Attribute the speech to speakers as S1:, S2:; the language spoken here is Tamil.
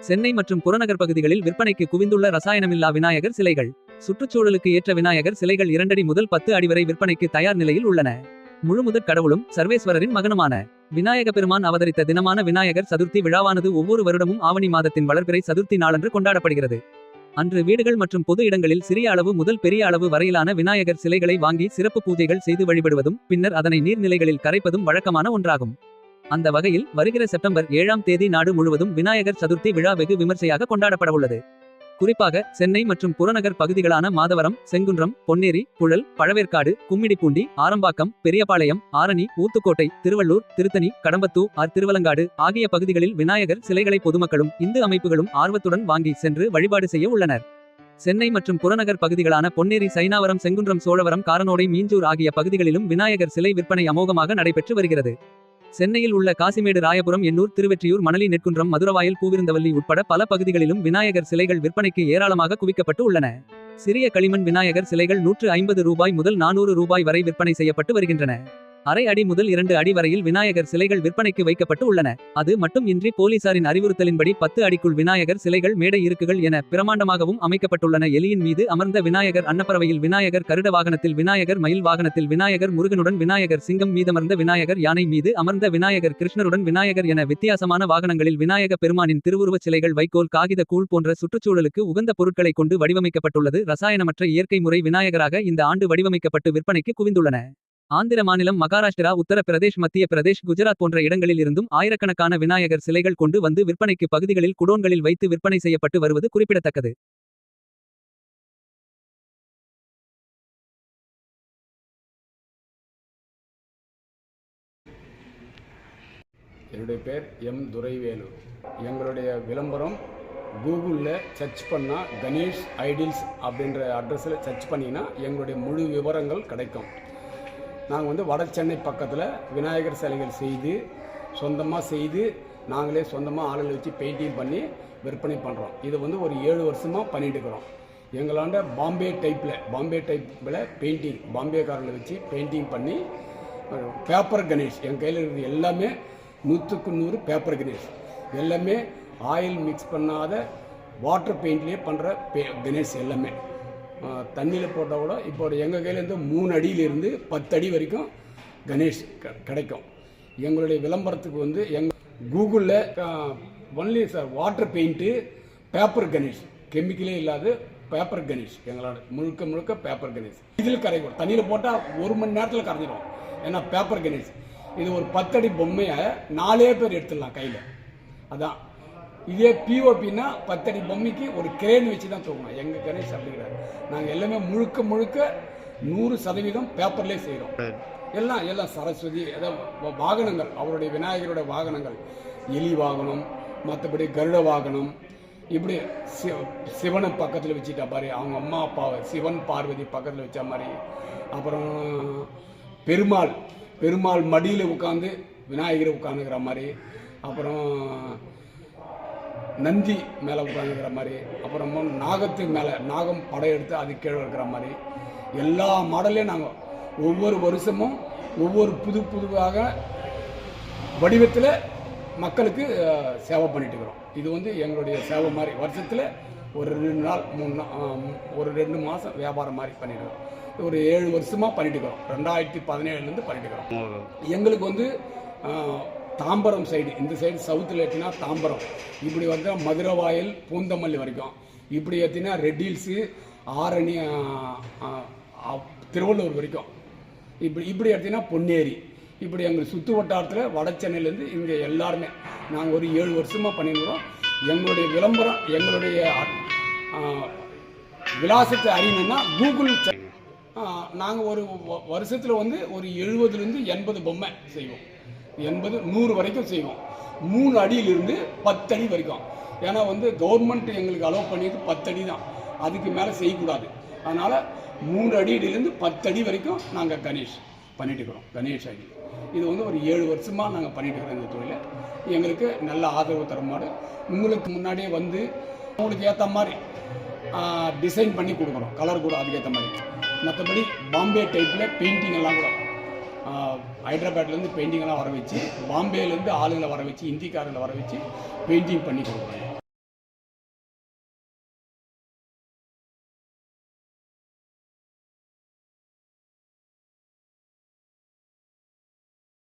S1: சென்னை மற்றும் புறநகர் பகுதிகளில் விற்பனைக்கு குவிந்துள்ள ரசாயனமில்லா விநாயகர் சிலைகள். சுற்றுச்சூழலுக்கு ஏற்ற விநாயகர் சிலைகள் 2 அடி முதல் 10 அடி வரை விற்பனைக்கு தயார் நிலையில் உள்ளன. முழுமுதற் கடவுளும் சர்வேஸ்வரரின் மகனுமான விநாயக பெருமான் அவதரித்த தினமான விநாயகர் சதுர்த்தி விழாவானது ஒவ்வொரு வருடமும் ஆவணி மாதத்தின் வளர்பிறை சதுர்த்தி நாளன்று கொண்டாடப்படுகிறது. அன்று வீடுகள் மற்றும் பொது இடங்களில் சிறிய அளவு முதல் பெரிய அளவு வரையிலான விநாயகர் சிலைகளை வாங்கி சிறப்பு பூஜைகள் செய்து வழிபடுவதும் பின்னர் அதனை நீர்நிலைகளில் கரைப்பதும் வழக்கமான ஒன்றாகும். அந்த வகையில் வருகிற செப்டம்பர் 7ஆம் தேதி நாடு முழுவதும் விநாயகர் சதுர்த்தி விழா வெகு விமர்சையாக கொண்டாடப்படவுள்ளது. குறிப்பாக சென்னை மற்றும் புறநகர் பகுதிகளான மாதவரம், செங்குன்றம், பொன்னேரி, புழல், பழவேற்காடு, கும்மிடிப்பூண்டி, ஆரம்பாக்கம், பெரியபாளையம், ஆரணி, ஊத்துக்கோட்டை, திருவள்ளூர், திருத்தணி, கடம்பத்தூர், திருவலங்காடு ஆகிய பகுதிகளில் விநாயகர் சிலைகளை பொதுமக்களும் இந்து அமைப்புகளும் ஆர்வத்துடன் வாங்கி சென்று வழிபாடு செய்ய உள்ளனர். சென்னை மற்றும் புறநகர் பகுதிகளான பொன்னேரி, சைனாவரம், செங்குன்றம், சோழவரம், காரனோடை, மீஞ்சூர் ஆகிய பகுதிகளிலும் விநாயகர் சிலை விற்பனை அமோகமாக நடைபெற்று வருகிறது. சென்னையில் உள்ள காசிமேடு, ராயபுரம், எண்ணூர், திருவெற்றியூர், மணலி, நெற்குன்றம், மதுரவாயல், பூவிருந்தவல்லி உட்பட பல பகுதிகளிலும் விநாயகர் சிலைகள் விற்பனைக்கு ஏராளமாக குவிக்கப்பட்டு உள்ளன. சிறிய களிமண் விநாயகர் சிலைகள் 150 ரூபாய் முதல் 400 ரூபாய் வரை விற்பனை செய்யப்பட்டு வருகின்றன. அரை அடி முதல் 2 அடி வரையில் விநாயகர் சிலைகள் விற்பனைக்கு வைக்கப்பட்டு உள்ளன. அது மட்டும் இன்றி போலீசாரின் அறிவுறுத்தலின்படி 10 அடிக்குள் விநாயகர் சிலைகள் மேடை இருக்குகள் என பிரமாண்டமாகவும் அமைக்கப்பட்டுள்ளன. எலியின் மீது அமர்ந்த விநாயகர், அன்னப்பறவையில் விநாயகர், கருட வாகனத்தில் விநாயகர், மயில் வாகனத்தில் விநாயகர், முருகனுடன் விநாயகர், சிங்கம் மீதமர்ந்த விநாயகர், யானை மீது அமர்ந்த விநாயகர், கிருஷ்ணருடன் விநாயகர் என வித்தியாசமான வாகனங்களில் விநாயக பெருமானின் திருவுருவச் சிலைகள் வைக்கோல், காகித கூழ் போன்ற சுற்றுச்சூழலுக்கு உகந்த பொருட்களை கொண்டு வடிவமைக்கப்பட்டுள்ளது. ரசாயனமற்ற இயற்கை முறை விநாயகராக இந்த ஆண்டு வடிவமைக்கப்பட்டு விற்பனைக்கு குவிந்துள்ளன. ஆந்திர மாநிலம், மகாராஷ்டிரா, உத்தரப்பிரதேஷ், மத்திய பிரதேஷ், குஜராத் போன்ற இடங்களில் இருந்தும் ஆயிரக்கணக்கான விநாயகர் சிலைகள் கொண்டு வந்து விற்பனைக்கு பகுதிகளில் குடோன்களில் வைத்து விற்பனை செய்யப்பட்டு வருவது குறிப்பிடத்தக்கது.
S2: என்னுடைய பேர் எம் துரைவேலு. எங்களுடைய விளம்பரம் கூகுளில் சர்ச் பண்ணால் கணேஷ் ஐடில்ஸ் அப்படின்ற அட்ரஸில் சர்ச் பண்ணிங்கன்னா எங்களுடைய முழு விவரங்கள் கிடைக்கும். நாங்கள் வட சென்னை பக்கத்தில் விநாயகர் சிலைகள் சொந்தமாக செய்து நாங்களே சொந்தமாக ஆளுகளை வச்சு பெயிண்டிங் பண்ணி விற்பனை பண்ணுறோம். இது ஒரு 7 வருஷமாக பண்ணிட்டு இருக்கிறோம். எங்களாண்ட பாம்பே டைப்பில் பெயிண்டிங், பாம்பேக்காரர்களை வச்சு பெயிண்டிங் பண்ணி பேப்பர் கணேஷ் எங்கள் கையில் இருக்கிறது எல்லாமே 100க்கு 100 பேப்பர் கணேஷ். எல்லாமே ஆயில் மிக்ஸ் பண்ணாத வாட்டர் பெயிண்ட்லேயே பண்ணுற கணேஷ். எல்லாமே தண்ணியில் போட்டால் கூட இப்போ எங்கள் கையிலேருந்து 3 அடியிலிருந்து 10 அடி வரைக்கும் கணேஷ் கிடைக்கும். எங்களுடைய விளம்பரத்துக்கு கூகுளில் only water paint, paper Ganesh, கெமிக்கலே இல்லாத பேப்பர் கணேஷ், எங்களோட முழுக்க பேப்பர் கணேஷ். இதில் கரைக்கும், தண்ணியில் போட்டால் 1 மணி நேரத்தில் கரைஞ்சிடும். ஏன்னா பேப்பர் கணேஷ் இது ஒரு 10 அடி பொம்மையை 4 பேர் எடுத்துடலாம் கையில். அதான் இதே பிஓபின்னா 10 அடி பொம்மைக்கு ஒரு கிரேன் வச்சு தான் தூக்கணும். எங்கள் கணேஷ் அப்படிங்கிறார். நாங்கள் எல்லாமே முழுக்க 100% பேப்பர்லேயே செய்கிறோம். எல்லாம் சரஸ்வதி, அதாவது வாகனங்கள், அவருடைய விநாயகருடைய வாகனங்கள், எலி வாகனம், மற்றபடி கருட வாகனம், இப்படி சிவனை பக்கத்தில் வச்சுட்டா மாதிரி, அவங்க அம்மா அப்பாவை சிவன் பார்வதி பக்கத்தில் வச்ச மாதிரி, அப்புறம் பெருமாள் மடியில் உட்காந்து விநாயகரை உட்காந்துக்கிற மாதிரி, அப்புறம் நந்தி மேலே உட்காந்துக்கிற மாதிரி, அப்புறமா நாகத்துக்கு மேலே நாகம் படையெடுத்து அது கீழே இருக்கிற மாதிரி எல்லா மாடலையும் நாங்கள் ஒவ்வொரு வருஷமும் ஒவ்வொரு புதுவாக வடிவத்தில் மக்களுக்கு சேவை பண்ணிட்டு இருக்கிறோம். இது எங்களுடைய சேவை மாதிரி வருஷத்தில் ஒரு 2 நாள் 3 நாள் ஒரு 2 மாதம் வியாபாரம் மாதிரி பண்ணிட்டுருக்கோம். ஒரு 7 வருஷமாக பண்ணிட்டு இருக்கிறோம். 2017லேருந்து பண்ணிட்டு இருக்கிறோம். எங்களுக்கு தாம்பரம் சைடு, இந்த சைடு சவுத்தில் ஏற்றினா தாம்பரம், இப்படி மதுரவாயல், பூந்தமல்லி வரைக்கும், இப்படி ஏற்றினா ரெட் ஹில்ஸு, ஆரணி, திருவள்ளூர் வரைக்கும், இப்படி எடுத்தினா பொன்னேரி, இப்படி எங்கள் சுற்று வட்டாரத்தில் வட சென்னையிலேருந்து இங்கே எல்லாருமே நாங்கள் ஒரு 7 வருஷமாக பண்ணிக்கிறோம். எங்களுடைய விளம்பரம், எங்களுடைய விலாசத்தை அறியணும்னா கூகுள் நாங்கள் ஒரு வருஷத்தில் ஒரு 70லேருந்து 80 பொம்மை செய்வோம். 80 100 வரைக்கும் செய்வோம். 3 அடியிலிருந்து 10 அடி வரைக்கும். ஏன்னா கவர்மெண்ட் எங்களுக்கு அலோவ் பண்ணியது 10 அடி தான், அதுக்கு மேலே செய்யக்கூடாது. அதனால் 3 அடியிலிருந்து 10 அடி வரைக்கும் நாங்கள் கணேஷ் பண்ணிட்டு இருக்கிறோம். கணேஷ் ஐடி இது ஒரு 7 வருஷமாக நாங்கள் பண்ணிட்டு இருக்கிறோம். இந்த தொழிலை எங்களுக்கு நல்ல ஆதரவு தருமாறு உங்களுக்கு முன்னாடியே உங்களுக்கு ஏற்ற மாதிரி டிசைன் பண்ணி கொடுக்குறோம். கலர் கூட அதுக்கேற்ற மாதிரி. மற்றபடி பாம்பே டைப்பில் பெயிண்டிங் எல்லாம் கூட ஹைதராபாத்லேருந்து பெயிண்டிங்கெல்லாம் வர வச்சு, பாம்பேலேருந்து ஆளுங்களை வர வச்சு, இந்திக்காரங்களை வர வச்சு பெயிண்டிங் பண்ணி கொடுக்குறோம்.